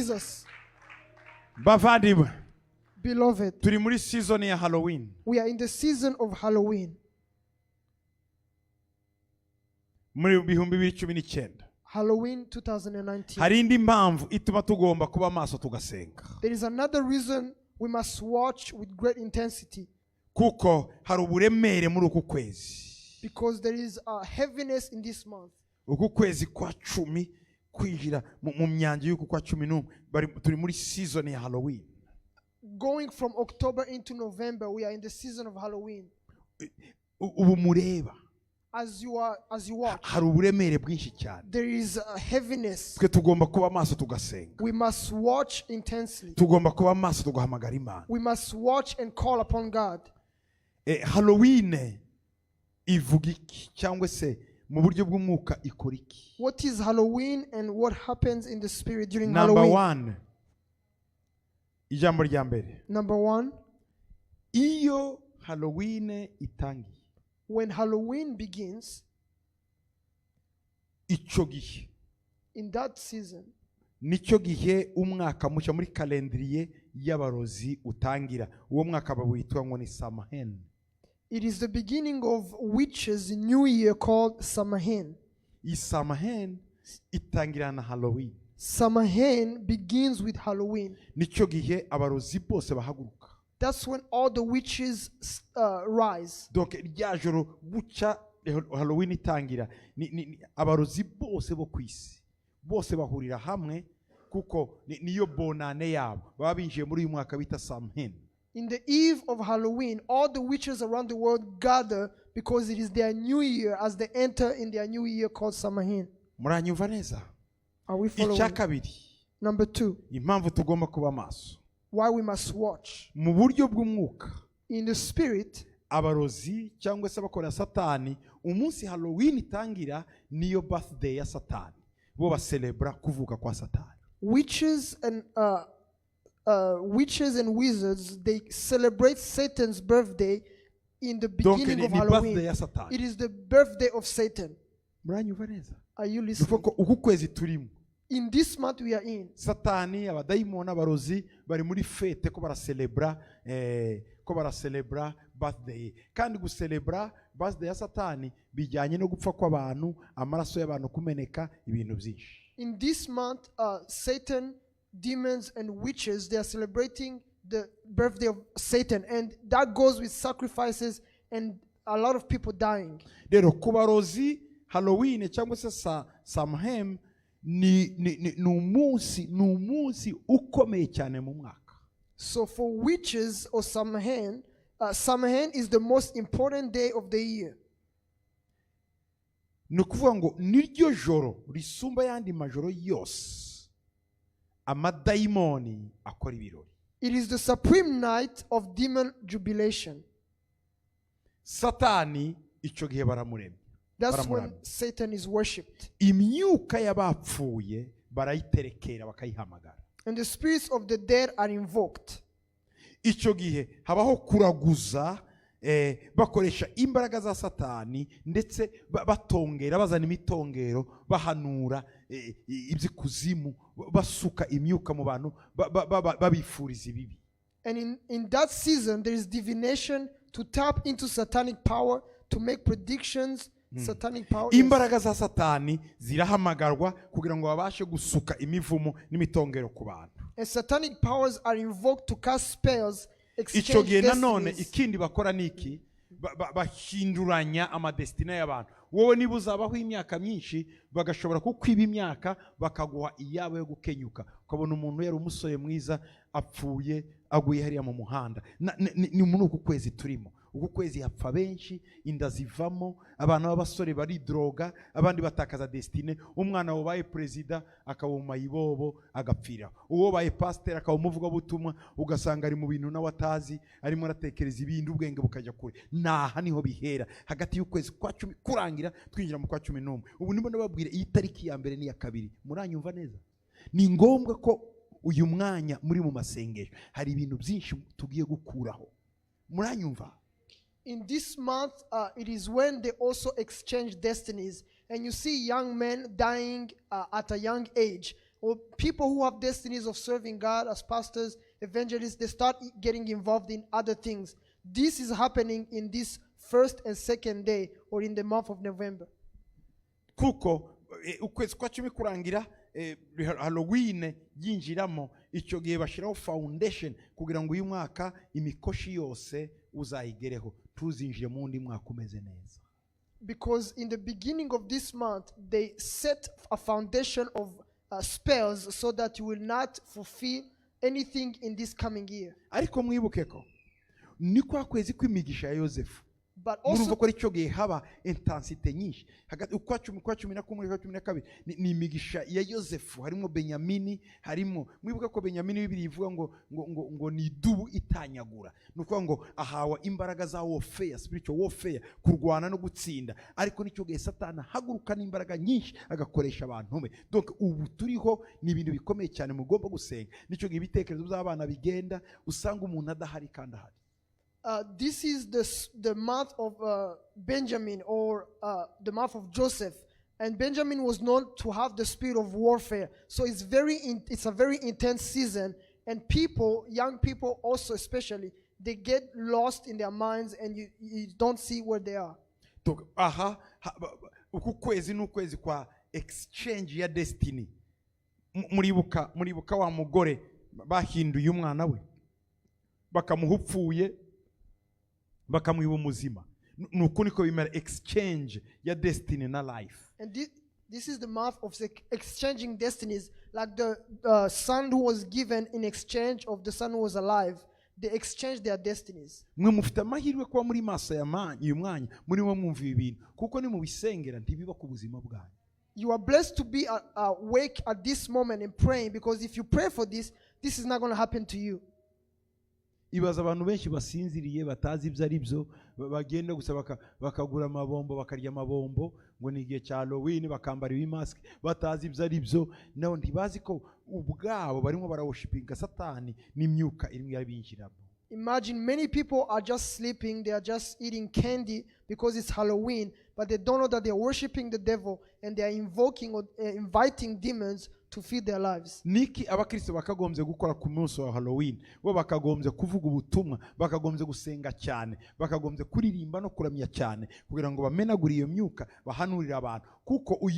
Jesus. Bavandimwe, Beloved, turi muri season ya Halloween. we are in the season of Halloween. Muri 2019. Halloween 2019. Hari indi mpamvu ituma tugomba kuba maso tugasenga. There is another reason we must watch with great intensity. Kuko hari uburemere muri uku kwezi. Because there is a heaviness in this month. Uku kwezi kwa 10 kwinjira mu myanja y'uku kwa 11 turi muri season ya Halloween. Going from October into November, we are in the season of Halloween. Ubu mureba. As you watch, hari uburemere bwinshi cyane. there is a heaviness. Twe tugomba kuba maso tugasenga. We must watch intensely. Tugomba kuba maso tugahamagara Imana. We must watch and call upon God. Halloween ivuga iki cyangwa se mu buryo bw'umwuka ikora iki? What is Halloween and what happens in the spirit during Number Halloween? 1, ijambo rya mbere. Number 1, Iyo Halloween itangiye, when Halloween begins, icyo gihe in that season, nicyo gihe umwaka mushya muri kalendriye y'abarozi utangira. Uwo mwaka bawitwa ngo ni Samhain. it is the beginning of witches' new year called Samhain. Iyi Samhain itangira na Halloween. Samhain begins with Halloween. Nicyo gihe abarozi bose bahaguruka. That's when all the witches rise. Donc rya joro buca Halloween itangira abarozi bose bo kwisi bose bahurira hamwe kuko niyo bonane yabo baba binjiye muri uyu mwaka bita Samhain. In the eve of Halloween, all the witches around the world gather because it is their new year as they enter in their new year called Samhain. Muranyumva neza? Are we following? Icya kabiri, Number 2, impamvu tugomba kuba maso why we must watch. mu buryo bw'umwuka. In the spirit, Abarozi cyangwa se abakorera Satani, umunsi Halloween itangira niyo birthday ya Satani, bo bacelebra kuvuka kwa Satani. witches and wizards, they celebrate Satan's birthday in the Donc beginning of ni birthday Halloween. ya Satani. It is the birthday of Satan. Muranyumva neza? Are you Nuko listening? ko uku kwezi turimo In this month we are in, Satani, abadayimoni, abarozi bari muri fete ko baracelebra birthday. Kandi gucelebra birthday ya Satani bijyanye no gupfa kw'abantu, amaraso y'abantu kumeneka, ibintu byinshi. in this month, Satan, demons, and witches, they are celebrating the birthday of Satan, and that goes with sacrifices and a lot of people dying. Rero ku barozi Halloween cyangwa se Samhain ni umunsi ukomeye cyane mu mwaka. So for witches or Samhain, Samhain is the most important day of the year. Ni ukuvuga ngo niryo joro risumba yandi majoro yose amadayimoni akora ibirori. It is the supreme night of demon jubilation. Satani icyo gihe baramuremye. That's when Satan is worshipped. Imyuka y'abapfuye barayiterekera bakayihamagara. And the spirits of the dead are invoked. Icyo gihe habaho kuraguza, bakoresha imbaraga za Satani ndetse batongera, bazana imitongero, bahanura iby'ikuzimu, basuka imyuka mu bantu, babifuriza ibibi. And in that season, there is divination to tap into satanic power, to make predictions. Satanic power. Imbaraga za Satani zirahamagarwa kugira ngo babashe gusuka imivumo n'imitongero ku bantu. And satanic powers are invoked to cast spells. Icyo gihe nanone ikindi bakora niki, bahinduranya amadestina y'abantu. Wowe niba uzabaho imyaka myinshi, bagashobora kukwiba imyaka bakaguha iyabo yo gukenyuka. Ukabona umuntu yari umusore mwiza apfuye aguye hariya mu muhanda. Ni muri uku kwezi turimo. Uku kwezi hapfa benshi, inda zivamo, abantu b'abasore bari droga, abandi batakaza destine. Umwana wabaye president akaba umayibobo agapfira. Uwo baye pastor akaba umuvuga butumwa, ugasanga ari mu bintu nawe atazi, arimo aratekereza ibindi, ubwenge bukajya kure. Naha niho bihera hagati y'ukwezi kwa 10 kurangira twinjira mu kwa 11. Ubu nibo nababwire iyi tariki ya mbere ni ya kabiri. Muranyumva neza? Ni ngombwa ko uyu mwanya muri mu masengesho hari ibintu byinshi tugiye gukuraho. Muranyumva? In this month, it is when they also exchange destinies. And you see young men dying at a young age. or people who have destinies of serving God as pastors, evangelists, they start getting involved in other things. This is happening in this first and second day, or in the month of November. Kuko ukwezi kwa 10 kurangira Halloween yinjiramo, icyo gihe bashiraho foundation kugira ngo uyu mwaka imikoshi yose uzayigereho, tuzinjire mu ndi mwaka umeze neza. Because in the beginning of this month, they set a foundation of spells so that you will not fulfill anything in this coming year. Ariko mwibuke ko ni kwa kwezi kw'imigisha ya Yosefu. But also, murumva ko icyo gihe haba intensity nyinshi hagati ukwa 11 kwa 12 ni imigisha ya Yosefu, harimo Benyamini, harimo mwibuka ko Benyamini Bibiliya ivuga ngo ni dubu itanyagura, nuko ngo ahawa imbaraga za warfare, spiritual warfare, kurwana no gutsinda. Ariko nicyo gihe Satani haguruka n'imbaraga nyinshi agakoresha abantu be. Donc ubu turiho ni ibintu bikomeye cyane mugomba gusenga. Nicyo gihe ibitekerezo by'abana bigenda usanga umuntu adahari kandi ahari. This is the month of Benjamin, or the month of Joseph, and Benjamin was known to have the spirit of warfare. So it's a very intense season, and people, young people also especially, they get lost in their minds, and you don't see where they are. Uku kwezi n'ukwezi kwa exchange ya destiny. Muribuka wa mugore bahinduye umwana we bakamuhupfuye bakamuha umuzima. Nuko niko bimera exchange ya destiny na life. And this is the month of exchanging destinies, like the son who was given in exchange of the son who was alive. They exchanged their destinies. Mwe mufite amahirwe kuba muri maso ya uyu mwanya murimo mwumva ibintu kuko ni mu bisengera ntibiba ku buzima bwanyu. You are blessed to be awake at this moment and praying, because if you pray for this is not going to happen to you. Ibaza abantu benshi basinziriye batazi ibyo ari byo, bagenda gusa bakagura amabombo bakarya amabombo ngo ni igihe cya Halloween, bakambara ibimask batazi ibyo ari byo, naho ntibazi ko ubwabo barimo barawushipinga Satani n'imyuka irimo yabinjiramo. Imagine many people are just sleeping, they are just eating candy because it's Halloween, but they don't know that they are worshiping the devil and they are invoking or inviting demons to feed their lives. Niki abakristo bakagombye gukora ku munsi wa Halloween? Bo bakagombye kuvuga ubutumwa, bakagombye gusenga cyane, bakagombye kuririmba no kuramya cyane kugira ngo bamenagure iyo myuka, bahanurira abantu. Kuko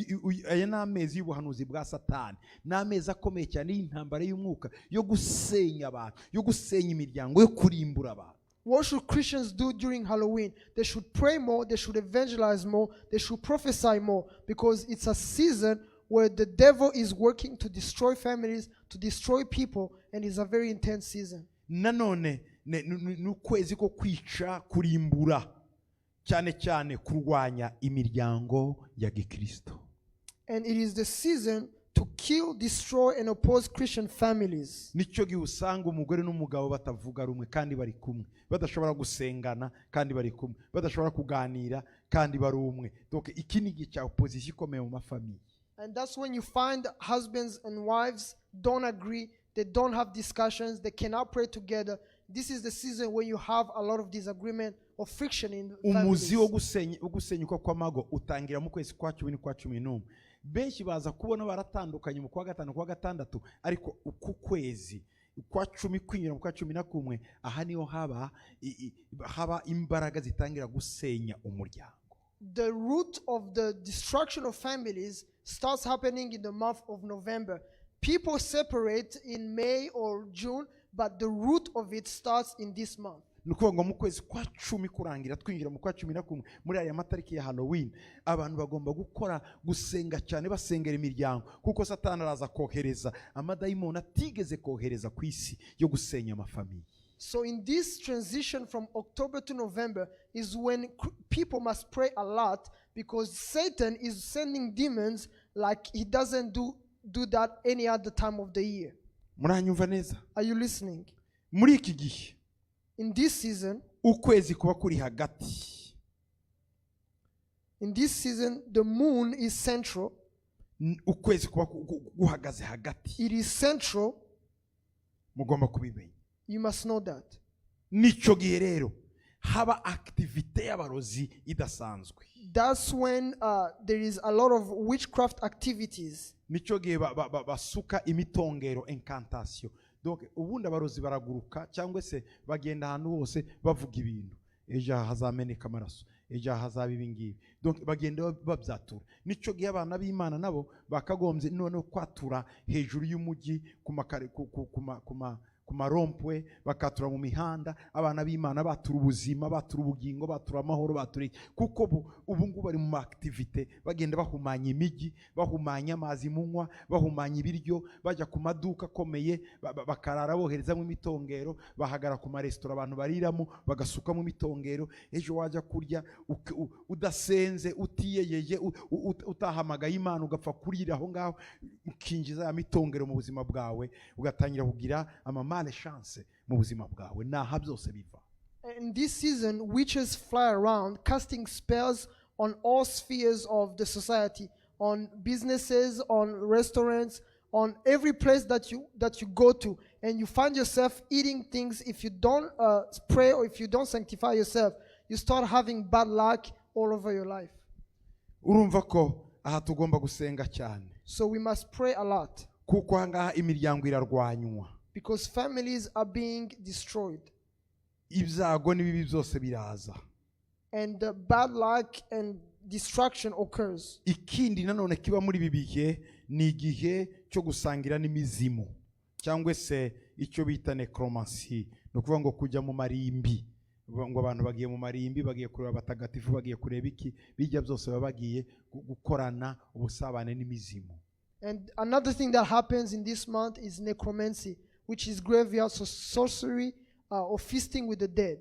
aya n'amezi y'ubuhanuzi bwa Satani, n'amezi akomeye cyane y'intambara y'umwuka yo gusenya abantu, yo gusenya imiryango, yo kurimbura abantu. What should Christians do during Halloween? They should pray more, they should evangelize more, they should prophesy more, because it's a season where the devil is working to destroy families, to destroy people, and it's a very intense season. Nanone n'ukwezi ko kwica, kurimbura, cyane cyane kurwanya imiryango ya Gikristo. And it is the season to kill, destroy, and oppose Christian families. Nicyo gihe usanga umugore n'umugabo batavuga rumwe kandi bari kumwe, badashobora gusengana kandi bari kumwe, badashobora kuganira kandi bari umwe. Donc iki ni igihe cya opposition ikomeye mu mafamiye. And that's when you find husbands and wives don't agree, they don't have discussions, they cannot pray together. This is the season where you have a lot of disagreement or friction in families. Umuzi wo gusenyuka kw'amago utangira mu kwezi kwa 10 kwa 11. Benshi baza kubona baratandukanye mu kwa 5 kwa 6, ariko uku kwezi kwa 10 kwinjira mu kwa 11, aha niho haba imbaraga zitangira gusenya umuryango. The root of the destruction of families starts happening in the month of November. People separate in May or June, but the root of it starts in this month. Nuko ngo mu kwezi kwa 10 kurangira twinjira mu kwa 11 muri aya matariki ya Halloween, abantu bagomba gukora gusenga cyane, basengera imiryango, kuko Satani araza kohereza amadayimoni atigeze kohereza ku isi yo gusenya amafamiye. So in this transition from October to November is when people must pray a lot, because Satan is sending demons like he doesn't do that any other time of the year. Muranyumva neza? Are you listening? Muri iki gihe, in this season, ukwezi kuba kuri hagati. In this season, the moon is central. Ukwezi kuba guhagaze hagati. It is central. Mugomba kubimenya. You must know that. Nico gihe rero haba activite y'abarozi idasanzwe. That's when there is a lot of witchcraft activities. nicyo gihe basuka imitongero incantation. Donc ubundi abarozi baraguruka cyangwa se bagenda ahantu hose bavuga ibintu, ejo hazameneka amaraso, ejo hazaba ibingibi. Donc bagenda babyatura. Nicyo gihe abana b'Imana nabo bakagombye noneho kwatura hejuru y'umujyi ku marompwe, bakatura mu mihanda. Abana b'Imana batura ubuzima, batura ubugingo, batura amahoro, batura kuko ubu ngubu bari mu activite, bagenda bahumanya imijyi, bahumanya amazi munywa, bahumanya ibiryo, bajya ku maduka akomeye bakarara boherezamo imitongero, bahagara ku maresitora abantu bariramo bagasukamo imitongero. Ejo wajya kurya udasenze, utiyeyeje, utahamagaye Imana, ugapfa kurira aho ngaho, ukinjiza ya mitongero mu buzima bwawe, ugatangira kugira amamale chance mu buzima bwawe. Naha byose biva. In this season, witches fly around casting spells on all spheres of the society, on businesses, on restaurants, on every place that you go to, and you find yourself eating things. If you don't pray or if you don't sanctify yourself, you start having bad luck all over your life. Urumva ko aha tugomba gusenga cyane. So we must pray a lot. Kuko ahangaha imiryango irarwanywa. Because families are being destroyed. Ibyago n'ibibi byose biraza. And the bad luck and destruction occurs. Ikindi nanone kiba muri bibihe ni igihe cyo gusangira n'imizimu cyangwa se icyo bita necromancy, no kuvuga ngo kujya mu marimbi, ngo abantu bagiye mu marimbi, bagiye kureba abatagatifu, bagiye kureba iki, bijya byose bagiye gukorana ubusabane n'imizimu. And another thing that happens in this month is necromancy, which is graveyard sorcery or feasting with the dead.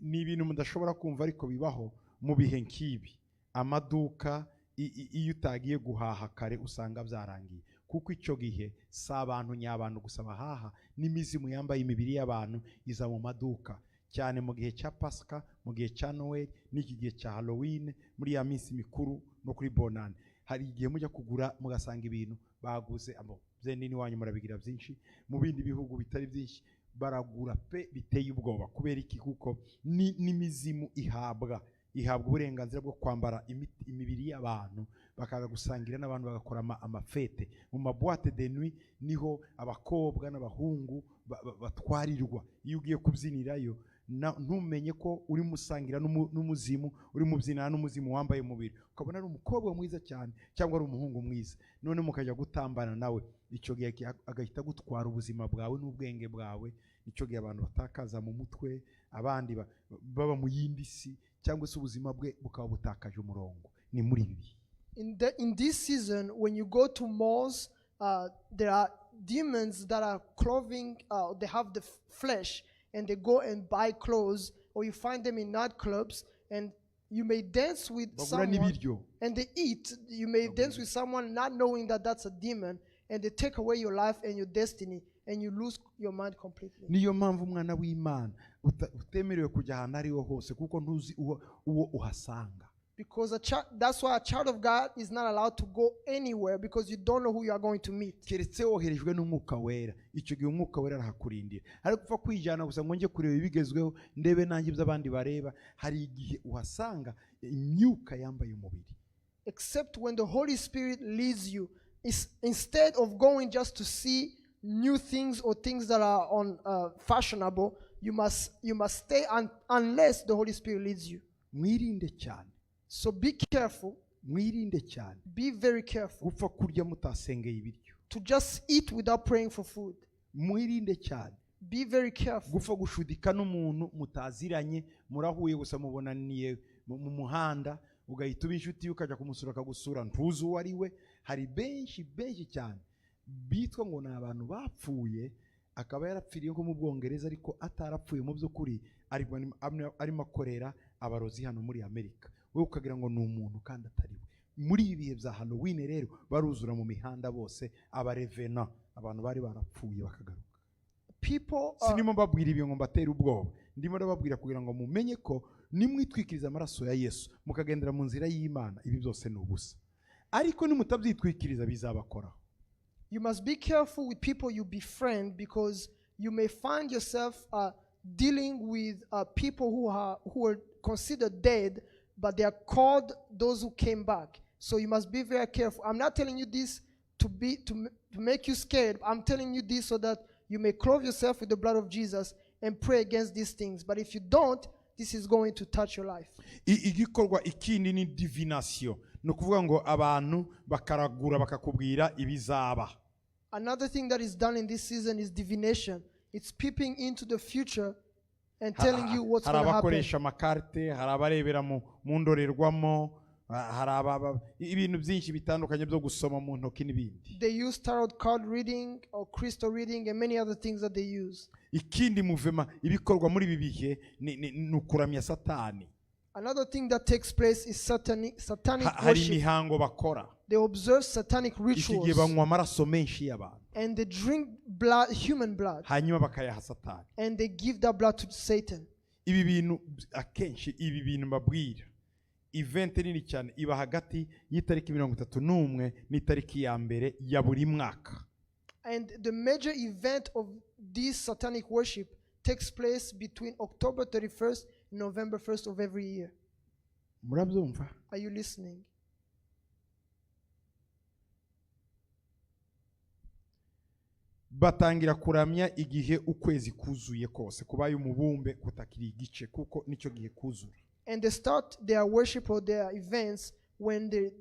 Ni ibintu mudashobora kumva ariko bibaho mu bihe nk'ibi. Amaduka iyo utagiye guhaha kare usanga byarangiye, kuko icyo gihe si abantu nyabantu gusa bahaha, n'imizimu yambaye imibiri y'abantu iza mu maduka, cyane mu gihe cya Pasika, mu gihe cya Noel, n'iki gihe cya Halloween, muri ya minsi mikuru no kuri Bonane. Hari igihe mujya kugura mugasanga ibintu baguze nini wanyu murabigira byinshi, mu bindi bihugu bitari byinshi baragura pe biteye ubwoba. Kubera iki? Kuko n'imizimu ihabwa uburenganzira bwo kwambara imibiri y'abantu, bakaza gusangira n'abantu, bagakora amafete mu maboîte de nuit. Niho abakobwa n'abahungu batwarirwa. Iyo ugiye kubyinirayo ntumenye ko uri musangira n'umuzimu, uri mubyinana n'umuzimu wambaye umubiri, ukabona ari umukobwa mwiza cyane cyangwa ari umuhungu mwiza, none mukajya gutambana nawe. Icyo gihe agahita gutwara ubuzima bwawe n'ubwenge bwawe. Icyo gihe abantu batakaza mu mutwe, abandi baba mu yindi si, cyangwa se ubuzima bwe bukaba butakaje umurongo. Ni muri ibi. In this season, when you go to malls, there are demons that are clothing, they have the flesh, and they go and buy clothes, or you find them in nightclubs, and you may dance with someone, and they eat. You may dance with someone not knowing that that's a demon, and they take away your life and your destiny, and you lose your mind completely. Niyo mpamvu umwana w'Imana utemerewe kujya ahantu ariho hose, kuko ntuzi uwo uhasanga. Because that's why a child of God is not allowed to go anywhere, because you don't know who you are going to meet. Keretse woherejwe n'Umwuka Wera, icyo gihe Umwuka Wera arahakurindira. Hari gupfa kwijana gusa ngo nje kureba ibigezweho, ndebe nanjye by'abandi bareba. Hari igihe uhasanga imyuka yambaye umubiri. Except when the Holy Spirit leads you, instead of going just to see new things or things that are on fashionable, you must stay unless the Holy Spirit leads you. Mwirinde cyane. So be careful. Mwirinde cyane. Be very careful. Gupfa kurya mutasengeye ibiryo. To just eat without praying for food. Mwirinde cyane. Be very careful. Gupfa gushudika n'umuntu mutaziranye, murahuye gusa mubonaniye mu muhanda, ugahita uba inshuti ukajya kumusura akagusura ntuzi uwo ari we. Hari benshi cyane bitwa ngo ni abantu bapfuye, akaba yarapfiriye nko mu Bwongereza ariko atarapfuye mu by'ukuri, arimo akorera abarozi hano muri Amerika. Wowe ukagira ngo ni umuntu kandi atari we. Muri ibi bihe bya Halloween rero baruzura mu mihanda bose abarevena, abantu bari barapfuye bakagaruka. Sinimo mbabwira ibyo ngo mbatera ubwoba, ndimo ndababwira kugira ngo mumenye ko nimwitwikiriza amaraso ya Yesu mukagendera mu nzira y'Imana, ibi byose ni ubusa. Ariko nimutabyitwikiriza bizabakoraho. You must be careful with people you befriend, because you may find yourself dealing with people who are considered dead, but they are called those who came back. So you must be very careful. I'm not telling you this to make you scared. I'm telling you this so that you may clothe yourself with the blood of Jesus and pray against these things. But if you don't, this is going to touch your life. Igikorwa ikindi ni divination. No kuvuga ngo abantu bakaragura bakakubwira ibizaba. Another thing that is done in this season is divination. It's peeping into the future and telling you what's going to happen. Harabakoresha amakarte, harabarebera mu ndorerwamo, ibintu byinshi bitandukanye byo gusoma mu ntoki n'ibindi. They use tarot card reading or crystal reading and many other things that they use. Ikindi muvema ibikorwa muri ibi bihe ni ukuramya Satani. Another thing that takes place is satanic Hari worship. imihango bakora. They observe satanic rituals. Igihe banywa amaraso menshi y'abantu. And they drink blood, human blood. Hanyuma bakayaha Satani. And they give that blood to Satan. Ibi bintu akenshi ibi bintu mbabwira. Event nini cyane iba hagati y'itariki 31 n'itariki ya mbere ya buri mwaka. And the major event of this satanic worship takes place between October 31st and November 1st of every year. Murabyumva? Are you listening? Batangira kuramya igihe ukwezi kuzuye kose kubaye umubumbe kutakiri igice kuko nicyo gihe kuzura. And they start their worship or their events when there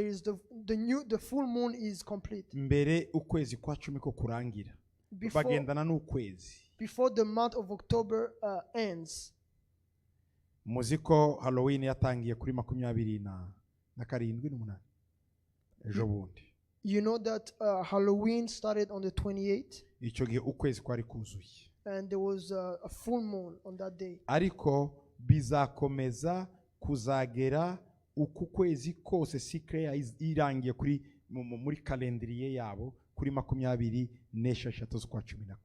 is the full moon is complete. Mbere ukwezi kwa 10 ko kurangira. Bagendana n'ukwezi. Before the month of October ends. Muziko Halloween yatangiye kuri 27 n'umunani. Ejo bundi. You know that Halloween started on the 28th. Icyo gihe ukwezi kwari kuzuye. And there was a full moon on that day. Ariko bizakomeza kuzagera uku kwezi kose sikre irangiye kuri muri calendrier yabo kuri 26 z'ukwa 11.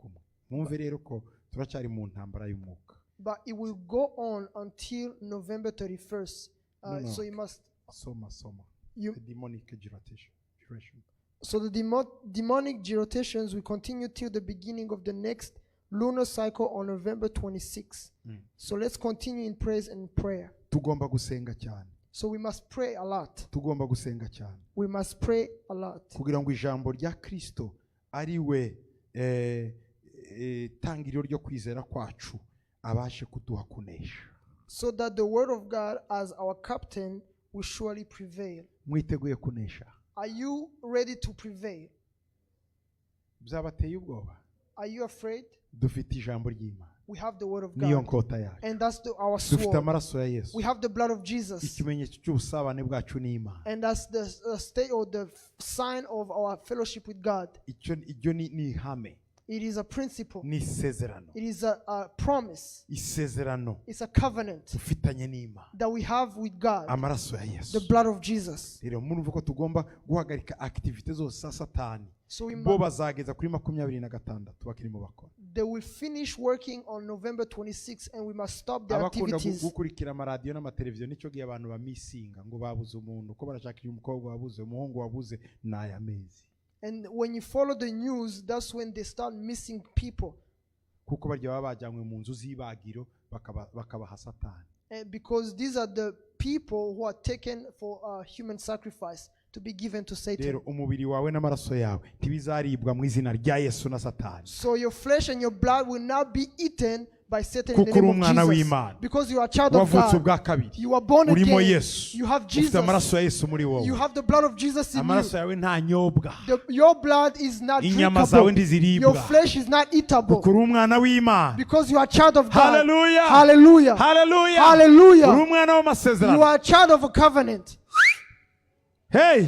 Mwumve rero ko turacyari mu ntambara y'umwuka. But it will go on until November 31st. So you must soma you, the demonic giration. So the demonic girations will continue till the beginning of the next lunar cycle on November 26th. So let's continue in praise and prayer. Tugomba gusenga cyane. So we must pray a lot. Tugomba gusenga cyane. We must pray a lot. Kugira ngo ijambo rya Kristo ari we tangiriro ryo kwizera kwacu abashe kuduha kunesha. So that the word of God as our captain will surely prevail. Mwiteguye kunesha? Are you ready to prevail? Byabateye ubwoba? Are you afraid? Dufite ijambo ry'Imana. We have the word of Niyo God. nkota yacu. And that's our Dufite sword. amaraso ya Yesu. We have the blood of Jesus. Ikimenyetso cy'ubusabane bwacu n'Imana. And that's the state or the sign of our fellowship with God. Icyo ni ihame. It is a principle. Ni isezerano. It is a promise. Isezerano. It's a covenant Ufitanye n'Imana. that we have with God. Amaraso ya Yesu. The blood of Jesus. Rero murumva ko tugomba guhagarika activite zose za Satani. So we Bo bazageza kuri 26 bakirimo bakora. They will finish working on November 26th and we must stop their Abakunda activities. gukurikira amaradiyo n'amateleviziyo nicyo gihe abantu bamisinga ngo babuze umuntu ko barashakira umukobwa wabuze umuhungu wabuze n'aya mezi. And when you follow the news, that's when they start missing people. Kuko barya baba bajyanywe mu nzu z'ibagiro bakabaha Satani. Because these are the people who are taken for human sacrifice to be given to Satan. Rero umubiri wawe n'amaraso yawe ntibizaribwa mu izina rya Yesu na Satani. So your flesh and your blood will not be eaten by Satan in the Kuko uri name umwana of Jesus. w'Imana. Because you are a child of Wavutse God. ubwa kabiri. You are born Urimo again. Yesu. You have Ufite Jesus. amaraso ya Yesu muri wowe. You have the blood of Jesus in Amaraso you. yawe ntanyobwa. Your blood is not Inyama zawe drinkable. ntiziribwa. Your flesh is not eatable. Kuko uri umwana w'Imana. Because you are a child of God. Hallelujah. Hallelujah. Hallelujah. Hallelujah. Uri umwana w'amasezerano. You are a child of a covenant. Hey.